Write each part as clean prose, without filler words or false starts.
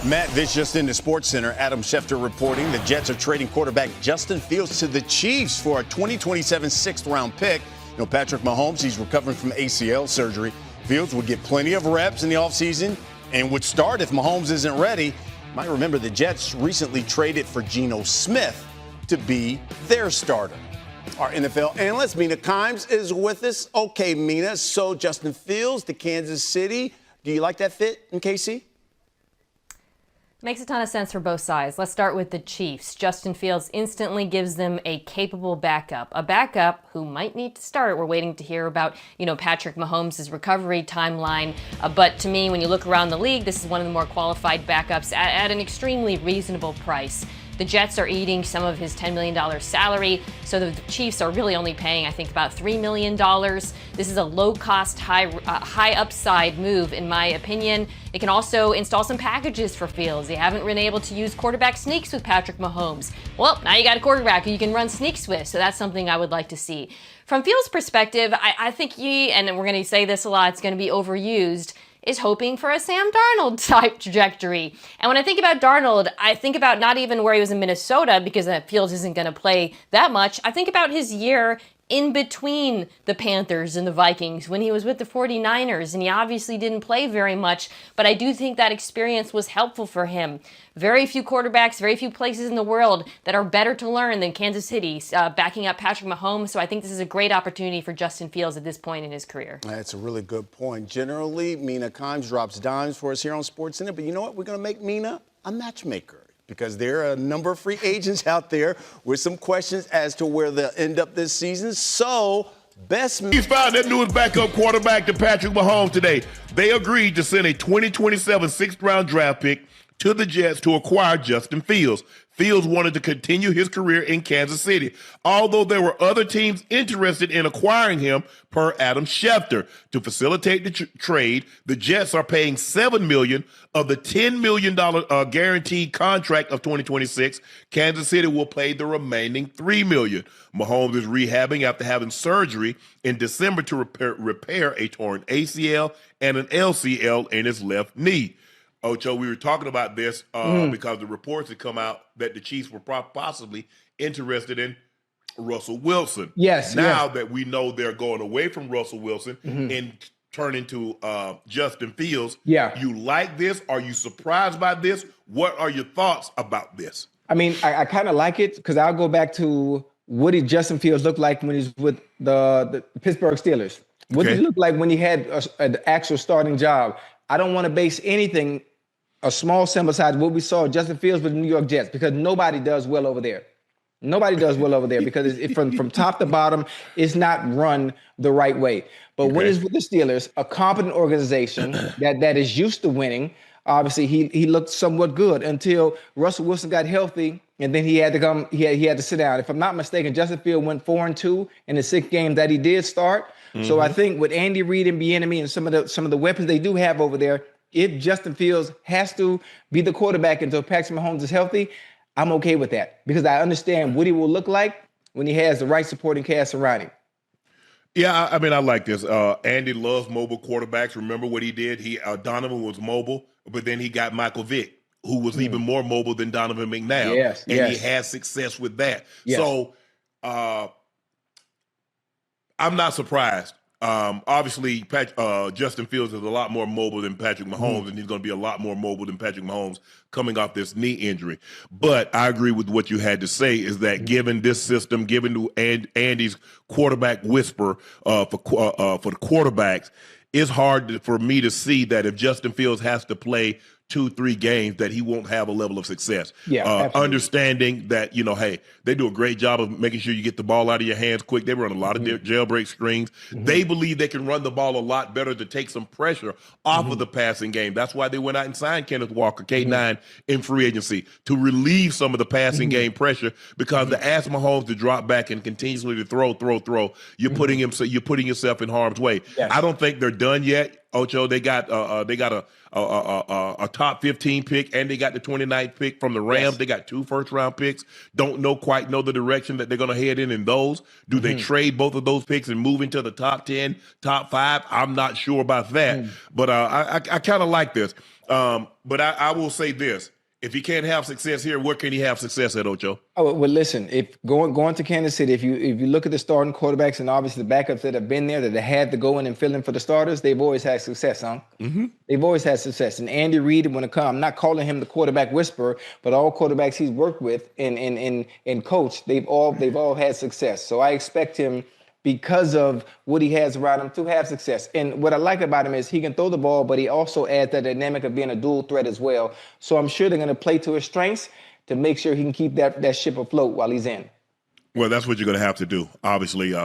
Matt, this just in the Sports Center. Adam Schefter reporting the Jets are trading quarterback Justin Fields to the Chiefs for a 2027 sixth-round pick. You know, Patrick Mahomes, he's recovering from ACL surgery. Fields would get plenty of reps in the offseason and would start if Mahomes isn't ready. You might remember the Jets recently traded for Geno Smith to be their starter. Our NFL analyst, Mina Kimes, is with us. Okay, Mina, so Justin Fields to Kansas City. Do you like that fit in KC? Makes a ton of sense for both sides. Let's start with the Chiefs. Justin Fields instantly gives them a capable backup. A backup who might need to start. We're waiting to hear about, Patrick Mahomes' recovery timeline. But to me, when you look around the league, this is one of the more qualified backups at an extremely reasonable price. The Jets are eating some of his $10 million salary, so the Chiefs are really only paying, I think, about $3 million. This is a low-cost, high-upside move, in my opinion. It can also install some packages for Fields. They haven't been able to use quarterback sneaks with Patrick Mahomes. Well, now you got a quarterback who you can run sneaks with, so that's something I would like to see. From Fields' perspective, I think and we're going to say this a lot, it's going to be overused, is hoping for a Sam Darnold type trajectory. And when I think about Darnold, I think about not even where he was in Minnesota, because Fields isn't going to play that much. I think about his year in between the Panthers and the Vikings when he was with the 49ers, and he obviously didn't play very much, but I do think that experience was helpful for him. Very few quarterbacks, very few places in the world that are better to learn than Kansas City, backing up Patrick Mahomes, so I think this is a great opportunity for Justin Fields at this point in his career. That's a really good point. Generally, Mina Kimes drops dimes for us here on SportsCenter, but you know what? We're going to make Mina a matchmaker, because there are a number of free agents out there with some questions as to where they'll end up this season. So, He's found that newest backup quarterback to Patrick Mahomes today. They agreed to send a 2027 sixth-round draft pick to the Jets to acquire Justin Fields. Fields wanted to continue his career in Kansas City, although there were other teams interested in acquiring him, per Adam Schefter. To facilitate the trade, the Jets are paying $7 million of the $10 million guaranteed contract of 2026. Kansas City will pay the remaining $3 million. Mahomes is rehabbing after having surgery in December to repair a torn ACL and an LCL in his left knee. Ocho, we were talking about this because the reports had come out that the Chiefs were possibly interested in Russell Wilson. Yes. Now that we know they're going away from Russell Wilson and turning to Justin Fields, you like this? Are you surprised by this? What are your thoughts about this? I mean, I kind of like it because I'll go back to what did Justin Fields look like when he's with the Pittsburgh Steelers? What did he look like when he had an actual starting job? I don't want to base anything a small sample size what we saw Justin Fields with the New York Jets, because nobody does well over there. Nobody does well over there because from top to bottom, it's not run the right way. But when he's with the Steelers, a competent organization that is used to winning, obviously he looked somewhat good until Russell Wilson got healthy, and then he had to come. He had to sit down. If I'm not mistaken, Justin Fields went 4-2 in the 6 games that he did start. So I think with Andy Reid and Bieniemy and some of the weapons they do have over there, if Justin Fields has to be the quarterback until Patrick Mahomes is healthy, I'm okay with that because I understand what he will look like when he has the right supporting cast around him. Yeah, I mean, I like this. Andy loves mobile quarterbacks. Remember what he did? Donovan was mobile, but then he got Michael Vick, who was even more mobile than Donovan McNabb. He had success with that. So I'm not surprised. Obviously, Justin Fields is a lot more mobile than Patrick Mahomes, and he's going to be a lot more mobile than Patrick Mahomes coming off this knee injury. But I agree with what you had to say is that given this system, given Andy's quarterback whisper for the quarterbacks, it's hard for me to see that if Justin Fields has to play 2-3 games that he won't have a level of success. Understanding that, hey, they do a great job of making sure you get the ball out of your hands quick. They run a lot of jailbreak screens. They believe they can run the ball a lot better to take some pressure off of the passing game. That's why they went out and signed Kenneth Walker, K9, in free agency to relieve some of the passing game pressure, because to ask Mahomes to drop back and continuously to throw, you're putting yourself in harm's way. I don't think they're done yet. Ocho. They got a top 15 pick, and they got the 29th pick from the Rams. Yes. They got 2 first-round picks. Don't quite know the direction that they're going to head in those. Do they trade both of those picks and move into the top 10, top 5? I'm not sure about that. But I kind of like this. But I will say this. If he can't have success here, where can he have success at, Ocho? Oh, well, listen, if going to Kansas City, if you look at the starting quarterbacks and obviously the backups that have been there, that have had to go in and fill in for the starters, they've always had success, huh? They've always had success. And Andy Reid, when it comes, I'm not calling him the quarterback whisperer, but all quarterbacks he's worked with and coached, they've all had success. So I expect him, because of what he has around him, to have success. And what I like about him is he can throw the ball, but he also adds that dynamic of being a dual threat as well. So I'm sure they're going to play to his strengths to make sure he can keep that ship afloat while he's in. Well, that's what you're going to have to do. Obviously,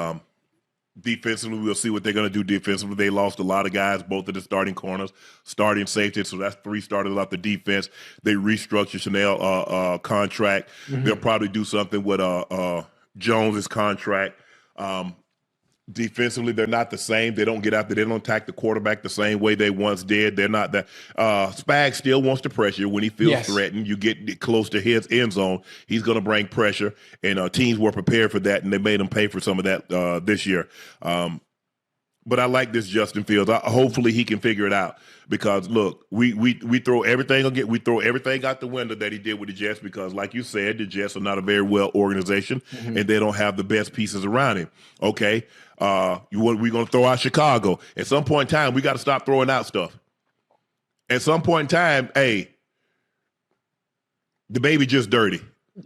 defensively, we'll see what they're going to do defensively. They lost a lot of guys, both of the starting corners, starting safety. So that's 3 starters off the defense. They restructured Chanel contract. They'll probably do something with Jones's contract. Defensively, they're not the same. They don't get out there. They don't attack the quarterback the same way they once did. They're not that. Spags still wants to pressure when he feels threatened. You get close to his end zone, he's going to bring pressure, and teams were prepared for that, and they made him pay for some of that this year. But I like this Justin Fields. Hopefully he can figure it out, because look, we throw everything out the window that he did with the Jets, because like you said, the Jets are not a very well organization, and they don't have the best pieces around him. Okay, we're going to throw out Chicago. At some point in time, we got to stop throwing out stuff. At some point in time, hey, the baby just dirty.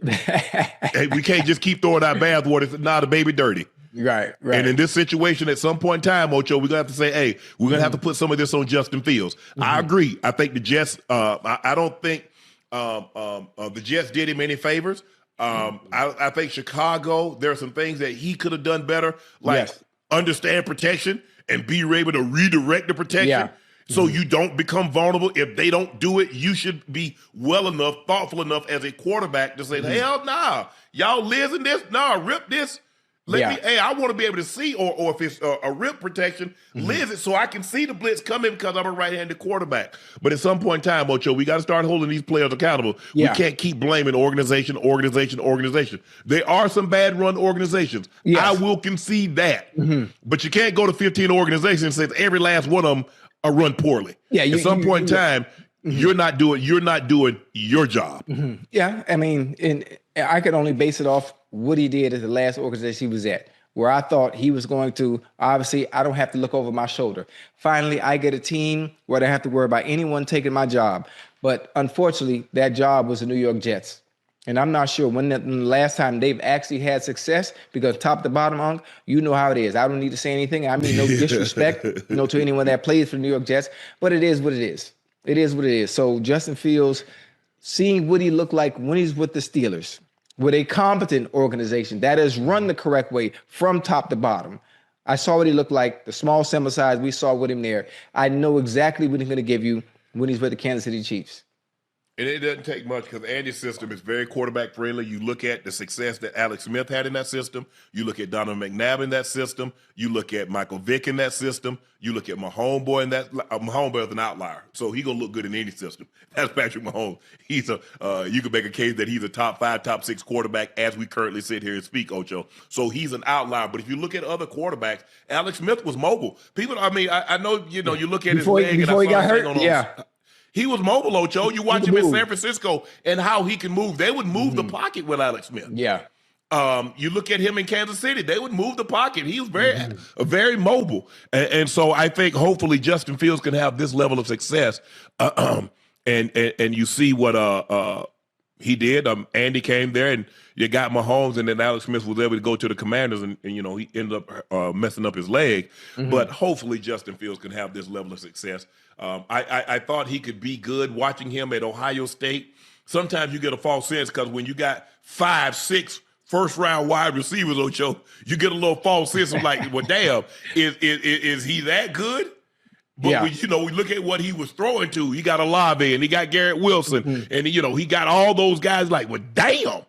Hey, we can't just keep throwing out bathwater. Nah, the baby dirty. Right. And in this situation, at some point in time, Ocho, we're going to have to say, hey, we're going to have to put some of this on Justin Fields. I agree. I think the Jets, I don't think the Jets did him any favors. I think Chicago, there are some things that he could have done better, like understand protection and be able to redirect the protection. So you don't become vulnerable. If they don't do it, you should be well enough, thoughtful enough as a quarterback to say, hell nah, y'all live in this? Nah, rip this. I want to be able to see, or if it's a rip protection, live it so I can see the blitz coming, because I'm a right-handed quarterback. But at some point in time, Ocho, we got to start holding these players accountable. We can't keep blaming organization. There are some bad run organizations. I will concede that. But you can't go to 15 organizations and say every last one of them are run poorly. At some point in time, you're not doing your job. Yeah, I mean, and I could only base it off what he did at the last organization he was at, where I thought he was going to, obviously, I don't have to look over my shoulder. Finally, I get a team where I don't have to worry about anyone taking my job. But unfortunately, that job was the New York Jets. And I'm not sure when the last time they've actually had success, because top to bottom, you know how it is. I don't need to say anything. I mean, no disrespect, to anyone that plays for the New York Jets, but it is what it is. It is what it is. So Justin Fields, seeing what he looked like when he's with the Steelers, with a competent organization that is run the correct way from top to bottom. I saw what he looked like, the small sample size we saw with him there. I know exactly what he's going to give you when he's with the Kansas City Chiefs. And it doesn't take much, because Andy's system is very quarterback friendly. You look at the success that Alex Smith had in that system. You look at Donovan McNabb in that system. You look at Michael Vick in that system. You look at Mahomes in that. Mahomes is an outlier, so he's gonna look good in any system. That's Patrick Mahomes. He's you could make a case that he's a top 5, top 6 quarterback as we currently sit here and speak, Ocho. So he's an outlier. But if you look at other quarterbacks, Alex Smith was mobile. People, I know, you look at his leg before he got hurt. He was mobile, Ocho. You watch him in San Francisco and how he can move. They would move the pocket with Alex Smith. You look at him in Kansas City, they would move the pocket. He was very mobile. And so I think hopefully Justin Fields can have this level of success. And you see what he did. Andy came there, and you got Mahomes, and then Alex Smith was able to go to the Commanders, and he ended up messing up his leg. But hopefully Justin Fields can have this level of success. I thought he could be good watching him at Ohio State. Sometimes you get a false sense, because when you got 5, 6 first-round wide receivers, Ocho, you get a little false sense of like, well, damn, is he that good? But we look at what he was throwing to. He got Olave, and he got Garrett Wilson, and he got all those guys. Like, well, damn.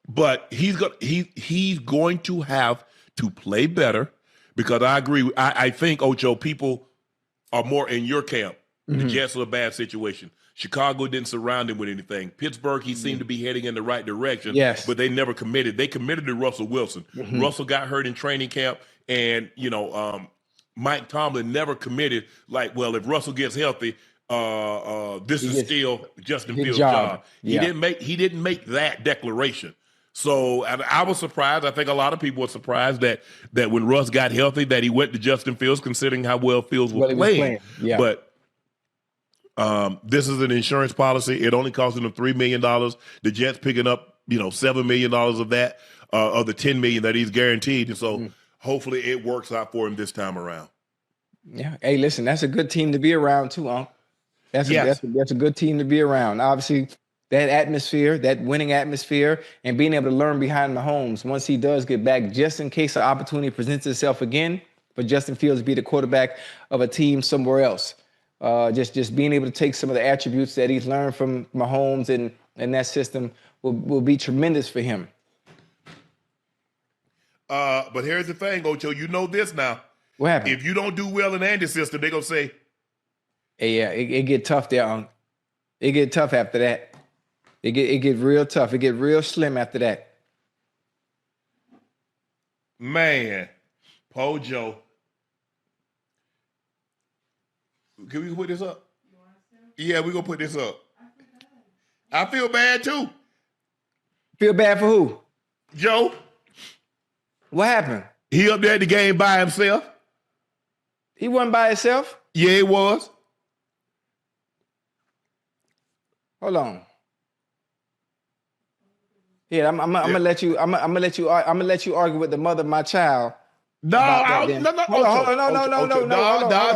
But he's going to have to play better, because I agree. I think, Ocho, people are more in your camp. The Jets are a bad situation. Chicago didn't surround him with anything. Pittsburgh, he seemed to be heading in the right direction, but they never committed. They committed to Russell Wilson. Russell got hurt in training camp, and Mike Tomlin never committed. Like, well, if Russell gets healthy, this is still Justin Fields' job. He didn't make that declaration. So I was surprised. I think a lot of people were surprised that when Russ got healthy, that he went to Justin Fields, considering how well Fields was playing. Yeah. But this is an insurance policy. It only cost them $3 million. The Jets picking up, $7 million of that, of the $10 million that he's guaranteed. And so hopefully it works out for him this time around. Yeah. Hey, listen, that's a good team to be around too, Unc. That's a good team to be around. Obviously, that atmosphere, that winning atmosphere, and being able to learn behind Mahomes once he does get back, just in case an opportunity presents itself again for Justin Fields to be the quarterback of a team somewhere else. Just being able to take some of the attributes that he's learned from Mahomes and that system will be tremendous for him. But here's the thing, Ocho, you know this now. What happened? If you don't do well in Andy's system, they're going to say, hey, yeah, it get tough there, Unc. It get tough after that. It get real tough. It get real slim after that. Man, Pojo. Can we put this up? Yeah, we're going to put this up. I feel bad, too. Feel bad for who? Joe. What happened? He up there at the game by himself. He wasn't by himself? Yeah, he was. Hold on. Yeah, I'm gonna let you argue with the mother of my child. No.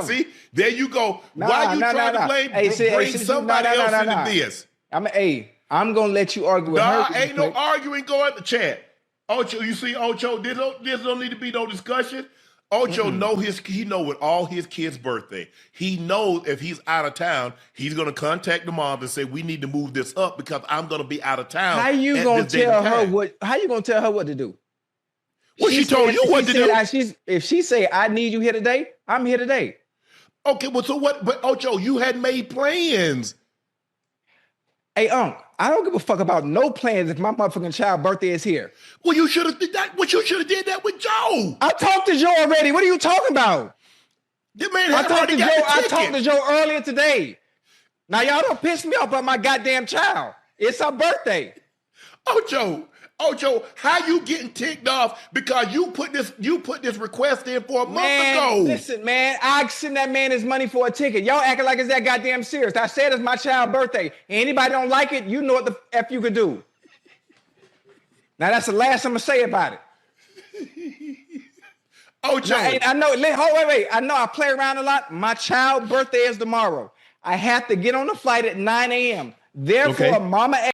See, there you go. Why you trying to bring somebody else into this? I'm gonna let you argue with her. Ain't no arguing going in the chat. Ocho, you see, Ocho, there don't need to be no discussion. Ocho he know with all his kids' birthday. He knows if he's out of town, he's gonna contact the mom and say, we need to move this up because I'm gonna be out of town. How you gonna tell her what to do? Well, she told you what to do. If she say, I need you here today, I'm here today. Okay, well, so what? But Ocho, you had made plans. Hey, Unc, I don't give a fuck about no plans if my motherfucking child's birthday is here. Well, you should have did that. What you should have did that with Joe. I talked to Joe already. What are you talking about? The man had already got the ticket. I talked to Joe earlier today. Now y'all don't piss me off about my goddamn child. It's her birthday. Ocho, how you getting ticked off because you put this request in for a month ago? Listen, man, I send that man his money for a ticket. Y'all acting like it's that goddamn serious. I said it's my child's birthday. Anybody don't like it, you know what the F you could do. Now that's the last I'm gonna say about it. Ocho. Now, I know. Wait. I know I play around a lot. My child's birthday is tomorrow. I have to get on the flight at 9 a.m. Therefore, Mama